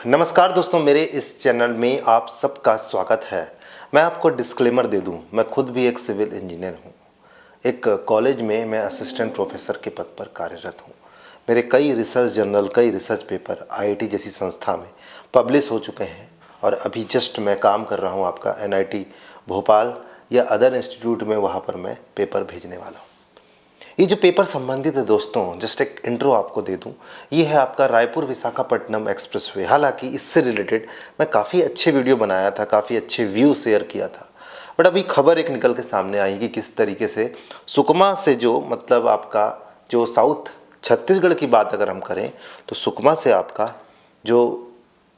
नमस्कार दोस्तों, मेरे इस चैनल में आप सबका स्वागत है। मैं आपको डिस्क्लेमर दे दूं, मैं खुद भी एक सिविल इंजीनियर हूं। एक कॉलेज में मैं असिस्टेंट प्रोफेसर के पद पर कार्यरत हूं। मेरे कई रिसर्च जर्नल, कई रिसर्च पेपर आईआईटी जैसी संस्था में पब्लिश हो चुके हैं और अभी जस्ट मैं काम कर रहा हूं आपका एनआईटी भोपाल या अदर इंस्टीट्यूट में, वहाँ पर मैं पेपर भेजने वाला हूँ। ये जो पेपर संबंधित है दोस्तों, जस्ट एक इंट्रो आपको दे दूं, ये है आपका रायपुर विशाखापट्टनम एक्सप्रेसवे। हालांकि इससे रिलेटेड मैं काफ़ी अच्छे वीडियो बनाया था, काफ़ी अच्छे व्यू शेयर किया था, बट अभी खबर एक निकल के सामने आई कि किस तरीके से सुकमा से जो मतलब आपका जो साउथ छत्तीसगढ़ की बात अगर हम करें तो सुकमा से आपका जो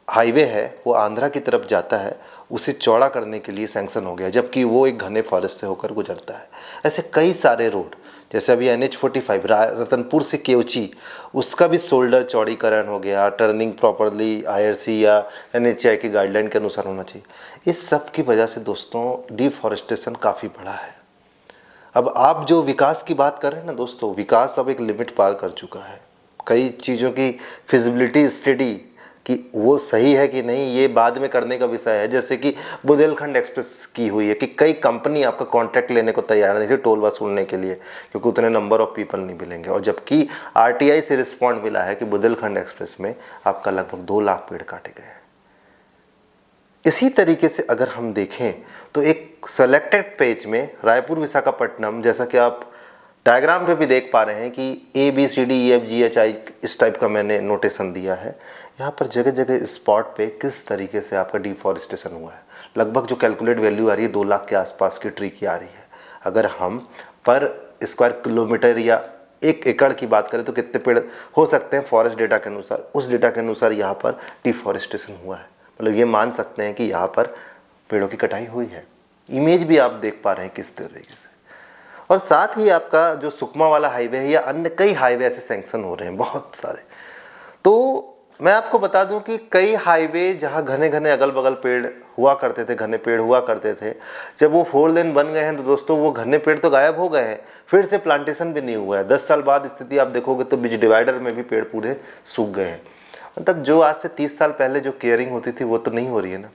हाईवे है वो आंध्रा की तरफ जाता है, उसे चौड़ा करने के लिए सैंक्शन हो गया, जबकि वो एक घने फॉरेस्ट से होकर गुजरता है। ऐसे कई सारे रोड, जैसे अभी NH-45 रतनपुर से केवची, उसका भी शोल्डर चौड़ीकरण हो गया, टर्निंग प्रॉपरली IRC या NHAI की गाइडलाइन के अनुसार होना चाहिए। इस सब की वजह से दोस्तों डिफॉरेस्टेशन काफ़ी बढ़ा है। अब आप जो विकास की बात कर रहे हैं ना दोस्तों, विकास अब एक लिमिट पार कर चुका है। कई चीज़ों की फिजिबिलिटी स्टडी कि वो सही है कि नहीं, ये बाद में करने का विषय है। जैसे कि बुंदेलखंड एक्सप्रेस की हुई है कि कई कंपनी आपका कॉन्ट्रैक्ट लेने को तैयार नहीं थी टोल वसूलने के लिए, क्योंकि उतने नंबर ऑफ पीपल नहीं मिलेंगे। और जबकि RTI से रिस्पॉन्ड मिला है कि बुंदेलखंड एक्सप्रेस में आपका लगभग 2 लाख पेड़ काटे गए हैं। इसी तरीके से अगर हम देखें तो एक सेलेक्टेड पेज में रायपुर विशाखापट्टनम, जैसा कि आप डायग्राम पे भी देख पा रहे हैं कि ABCDEFGHI इस टाइप का मैंने नोटेशन दिया है। यहाँ पर जगह जगह स्पॉट पे किस तरीके से आपका डिफॉरेस्टेशन हुआ है। लगभग जो कैलकुलेट वैल्यू आ रही है 2 लाख के आसपास की ट्री की आ रही है। अगर हम पर स्क्वायर किलोमीटर या 1 एकड़ की बात करें तो कितने पेड़ हो सकते हैं फॉरेस्ट डेटा के अनुसार, उस डेटा के अनुसार यहाँ पर डिफॉरेस्टेशन हुआ है। मतलब ये मान सकते हैं कि यहाँ पर पेड़ों की कटाई हुई है। इमेज भी आप देख पा रहे हैं किस तरीके से। और साथ ही आपका जो सुकमा वाला हाईवे है या अन्य कई हाईवे ऐसे सैंक्शन हो रहे हैं बहुत सारे। तो मैं आपको बता दूं कि कई हाईवे जहां घने घने अगल बगल पेड़ हुआ करते थे, घने पेड़ हुआ करते थे, जब वो 4 लेन बन गए हैं तो दोस्तों वो घने पेड़ तो गायब हो गए हैं, फिर से प्लांटेशन भी नहीं हुआ है। 10 साल बाद स्थिति आप देखोगे तो बीच डिवाइडर में भी पेड़ पूरे सूख गए हैं। मतलब जो आज से 30 साल पहले जो केयरिंग होती थी वो तो नहीं हो रही है ना।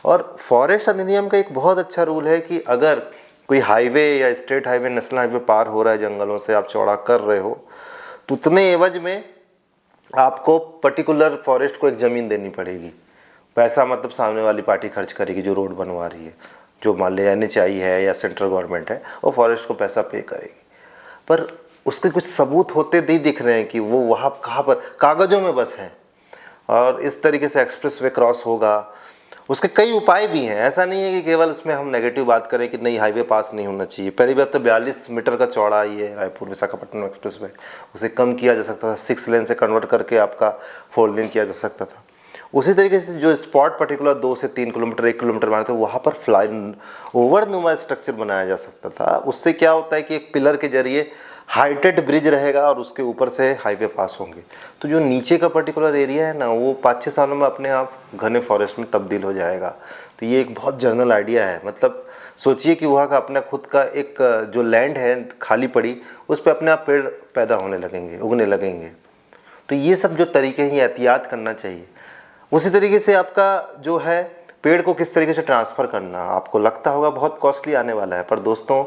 और फॉरेस्ट अधिनियम का एक बहुत अच्छा रूल है कि अगर कोई हाईवे या स्टेट हाईवे, नेशनल हाईवे पार हो रहा है, जंगलों से आप चौड़ा कर रहे हो, तो उतने एवज में आपको पर्टिकुलर फॉरेस्ट को एक ज़मीन देनी पड़ेगी। पैसा मतलब सामने वाली पार्टी खर्च करेगी जो रोड बनवा रही है, जो मान लिया NHAI है या सेंट्रल गवर्नमेंट है, वो फॉरेस्ट को पैसा पे करेगी। पर उसके कुछ सबूत होते नहीं दिख रहे हैं कि वो वहाँ कहाँ पर, कागज़ों में बस है। और इस तरीके से एक्सप्रेसवे क्रॉस होगा, उसके कई उपाय भी हैं। ऐसा नहीं है कि केवल उसमें हम नेगेटिव बात करें कि नहीं हाईवे पास नहीं होना चाहिए। पहली बात तो 42 मीटर का चौड़ा ये रायपुर विशाखापट्टनम एक्सप्रेसवे, उसे कम किया जा सकता था, 6 लेन से कन्वर्ट करके आपका 4 लेन किया जा सकता था। उसी तरीके से जो स्पॉट पर्टिकुलर 2 से 3 किलोमीटर, 1 किलोमीटर माने थे, वहाँ पर फ्लाई ओवरनुमा स्ट्रक्चर बनाया जा सकता था। उससे क्या होता है कि एक पिलर के जरिए हाइटेड ब्रिज रहेगा और उसके ऊपर से हाईवे पास होंगे, तो जो नीचे का पर्टिकुलर एरिया है ना, वो 5-6 सालों में अपने आप घने फॉरेस्ट में तब्दील हो जाएगा। तो ये एक बहुत जनरल आइडिया है। मतलब सोचिए कि वहाँ का अपना खुद का एक जो लैंड है खाली पड़ी, उस पर अपने आप पेड़ पैदा होने लगेंगे, उगने लगेंगे। तो ये सब जो तरीके हैं, ये एहतियात करना चाहिए। उसी तरीके से आपका जो है पेड़ को किस तरीके से ट्रांसफ़र करना, आपको लगता होगा बहुत कॉस्टली आने वाला है, पर दोस्तों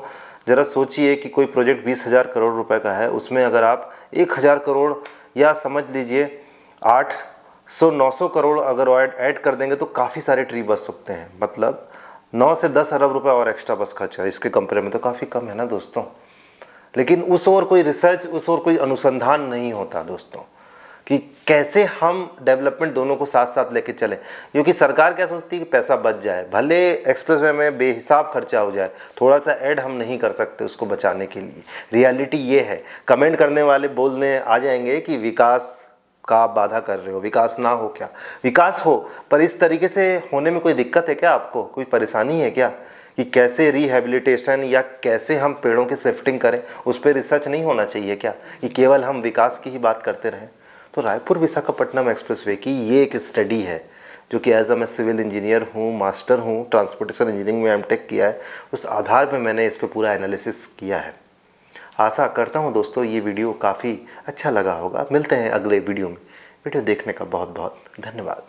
ज़रा सोचिए कि कोई प्रोजेक्ट 20,000 करोड़ रुपए का है, उसमें अगर आप 1,000 करोड़ या समझ लीजिए 800-900 करोड़ अगर ऐड कर देंगे तो काफ़ी सारे ट्री बच सकते हैं। मतलब 9 से 10 अरब रुपए और एक्स्ट्रा बस खर्चा, इसके कंपेयर में तो काफ़ी कम है ना दोस्तों। लेकिन उस ओर कोई रिसर्च, उस ओर कोई अनुसंधान नहीं होता दोस्तों कि कैसे हम डेवलपमेंट दोनों को साथ साथ लेके चलें। क्योंकि सरकार क्या सोचती है कि पैसा बच जाए, भले एक्सप्रेसवे में बेहिसाब खर्चा हो जाए, थोड़ा सा ऐड हम नहीं कर सकते उसको बचाने के लिए। रियलिटी ये है। कमेंट करने वाले बोलने आ जाएंगे कि विकास का आप बाधा कर रहे हो, विकास ना हो क्या? विकास हो, पर इस तरीके से होने में कोई दिक्कत है क्या? आपको कोई परेशानी है क्या कि कैसे रिहैबिलिटेशन या कैसे हम पेड़ों की शिफ्टिंग करें, उस पर रिसर्च नहीं होना चाहिए क्या कि केवल हम विकास की ही बात करते रहें? तो रायपुर विशाखापट्टनम एक्सप्रेसवे की ये एक स्टडी है जो कि एज मैं सिविल इंजीनियर हूँ, मास्टर हूँ, ट्रांसपोर्टेशन इंजीनियरिंग में एमटेक किया है, उस आधार पर मैंने इस पर पूरा एनालिसिस किया है। आशा करता हूँ दोस्तों ये वीडियो काफ़ी अच्छा लगा होगा। मिलते हैं अगले वीडियो में। वीडियो देखने का बहुत बहुत धन्यवाद।